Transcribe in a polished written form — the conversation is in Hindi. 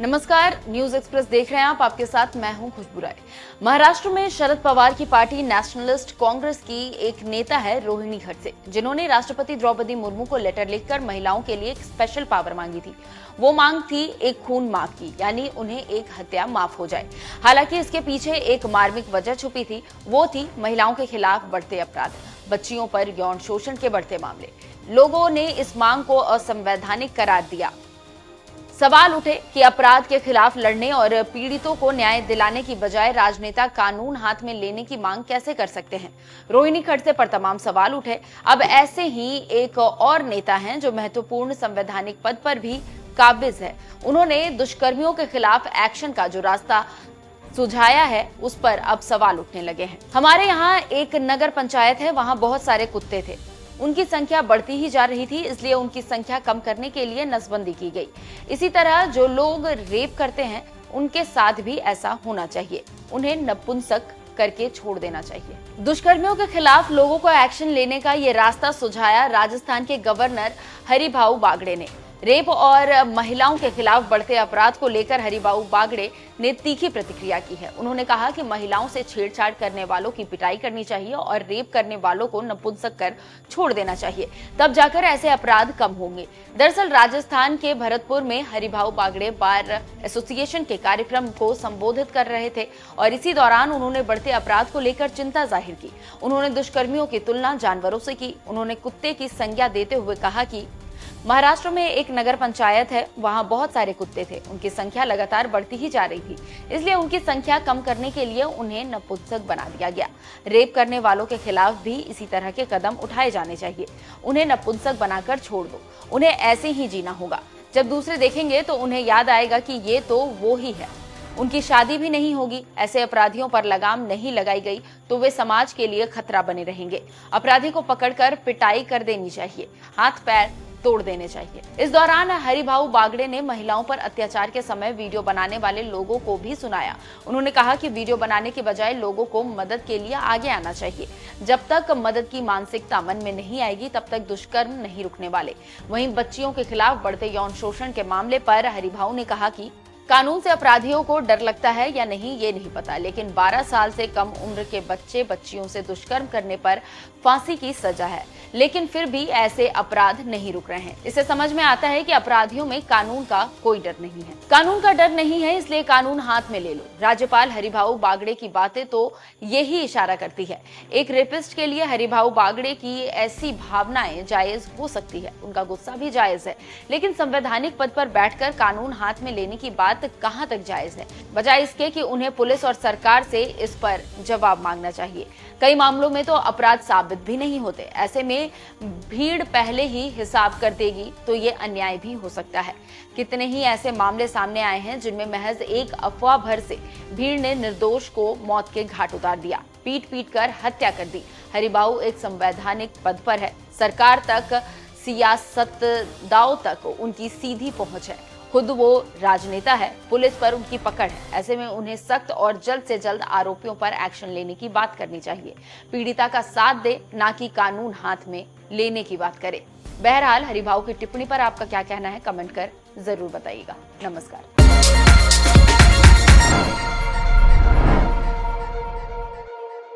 नमस्कार, न्यूज एक्सप्रेस देख रहे हैं आप। आपके साथ मैं हूं खुशबू राय। महाराष्ट्र में शरद पवार की पार्टी नेशनलिस्ट कांग्रेस की एक नेता है रोहिणी खडसे, जिन्होंने राष्ट्रपति द्रौपदी मुर्मू को लेटर लिखकर महिलाओं के लिए एक स्पेशल पावर मांगी थी। वो मांग थी एक खून माफ की, यानी उन्हें एक हत्या माफ हो जाए। हालांकि इसके पीछे एक मार्मिक वजह छुपी थी, वो थी महिलाओं के खिलाफ बढ़ते अपराध, बच्चियों पर यौन शोषण के बढ़ते मामले। लोगों ने इस मांग को असंवैधानिक करार दिया। सवाल उठे कि अपराध के खिलाफ लड़ने और पीड़ितों को न्याय दिलाने की बजाय राजनेता कानून हाथ में लेने की मांग कैसे कर सकते हैं। रोहिणी खडसे पर तमाम सवाल उठे। अब ऐसे ही एक और नेता हैं जो महत्वपूर्ण संवैधानिक पद पर भी काबिज है। उन्होंने दुष्कर्मियों के खिलाफ एक्शन का जो रास्ता सुझाया है, उस पर अब सवाल उठने लगे हैं। हमारे यहाँ एक नगर पंचायत है, वहां बहुत सारे कुत्ते थे। उनकी संख्या बढ़ती ही जा रही थी, इसलिए उनकी संख्या कम करने के लिए नसबंदी की गई। इसी तरह जो लोग रेप करते हैं, उनके साथ भी ऐसा होना चाहिए। उन्हें नपुंसक करके छोड़ देना चाहिए। दुष्कर्मियों के खिलाफ लोगों को एक्शन लेने का ये रास्ता सुझाया राजस्थान के गवर्नर हरिभाऊ बागड़े ने। रेप और महिलाओं के खिलाफ बढ़ते अपराध को लेकर हरिभाऊ बागड़े ने तीखी प्रतिक्रिया की है। उन्होंने कहा कि महिलाओं से छेड़छाड़ करने वालों की पिटाई करनी चाहिए और रेप करने वालों को नपुंसक कर छोड़ देना चाहिए, तब जाकर ऐसे अपराध कम होंगे। दरअसल राजस्थान के भरतपुर में हरिभाऊ बागड़े बार एसोसिएशन के कार्यक्रम को संबोधित कर रहे थे और इसी दौरान उन्होंने बढ़ते अपराध को लेकर चिंता जाहिर की। उन्होंने दुष्कर्मियों की तुलना जानवरों से की। उन्होंने कुत्ते की संज्ञा देते हुए कहा कि महाराष्ट्र में एक नगर पंचायत है, वहां बहुत सारे कुत्ते थे। उनकी संख्या लगातार बढ़ती ही जा रही थी, इसलिए उनकी संख्या कम करने के लिए उन्हें नपुंसक बना दिया गया। रेप करने वालों के खिलाफ भी इसी तरह के कदम उठाए जाने चाहिए। उन्हें नपुंसक बनाकर छोड़ दो, उन्हें ऐसे ही जीना होगा। जब दूसरे देखेंगे तो उन्हें याद आएगा कि ये तो वो ही है। उनकी शादी भी नहीं होगी। ऐसे अपराधियों पर लगाम नहीं लगाई गई तो वे समाज के लिए खतरा बने रहेंगे। अपराधी को पकड़कर पिटाई कर देनी चाहिए, हाथ पैर तोड़ देने चाहिए। इस दौरान हरिभाऊ बागड़े ने महिलाओं पर अत्याचार के समय वीडियो बनाने वाले लोगों को भी सुनाया। उन्होंने कहा कि वीडियो बनाने के बजाय लोगों को मदद के लिए आगे आना चाहिए। जब तक मदद की मानसिकता मन में नहीं आएगी, तब तक दुष्कर्म नहीं रुकने वाले। वहीं बच्चियों के खिलाफ बढ़ते यौन शोषण के मामले पर हरिभाऊ ने कहा कि कानून से अपराधियों को डर लगता है या नहीं ये नहीं पता, लेकिन 12 साल से कम उम्र के बच्चे बच्चियों से दुष्कर्म करने पर फांसी की सजा है, लेकिन फिर भी ऐसे अपराध नहीं रुक रहे हैं। इससे समझ में आता है कि अपराधियों में कानून का कोई डर नहीं है। कानून का डर नहीं है, इसलिए कानून हाथ में ले लो। राज्यपाल हरिभाऊ बागड़े की बातें तो यही इशारा करती है। एक रेपिस्ट के लिए हरिभाऊ बागड़े की ऐसी भावनाएं जायज हो सकती है, उनका गुस्सा भी जायज है, लेकिन संवैधानिक पद पर बैठकर कानून हाथ में लेने की बात कहां तक जायज है, बजाय इसके कि उन्हें पुलिस और सरकार से इस पर जवाब मांगना चाहिए। कई मामलों में तो अपराध साबित भी नहीं होते। ऐसे में भीड़ पहले ही हिसाब कर देगी तो ये अन्याय भी हो सकता है। कितने ही ऐसे मामले सामने आए हैं जिनमें महज एक अफवाह भर से भीड़ ने निर्दोष को मौत के घाट उतार दिया, पीट पीट कर हत्या कर दी। हरिभाऊ एक संवैधानिक पद पर है, सरकार तक सियासतदाओं तक उनकी सीधी पहुंच है। खुद वो राजनेता है, पुलिस पर उनकी पकड़ है। ऐसे में उन्हें सख्त और जल्द से जल्द आरोपियों पर एक्शन लेने की बात करनी चाहिए। पीड़िता का साथ दे, ना कि कानून हाथ में लेने की बात करे। बहरहाल हरिभाऊ की टिप्पणी पर आपका क्या कहना है, कमेंट कर जरूर बताइएगा। नमस्कार।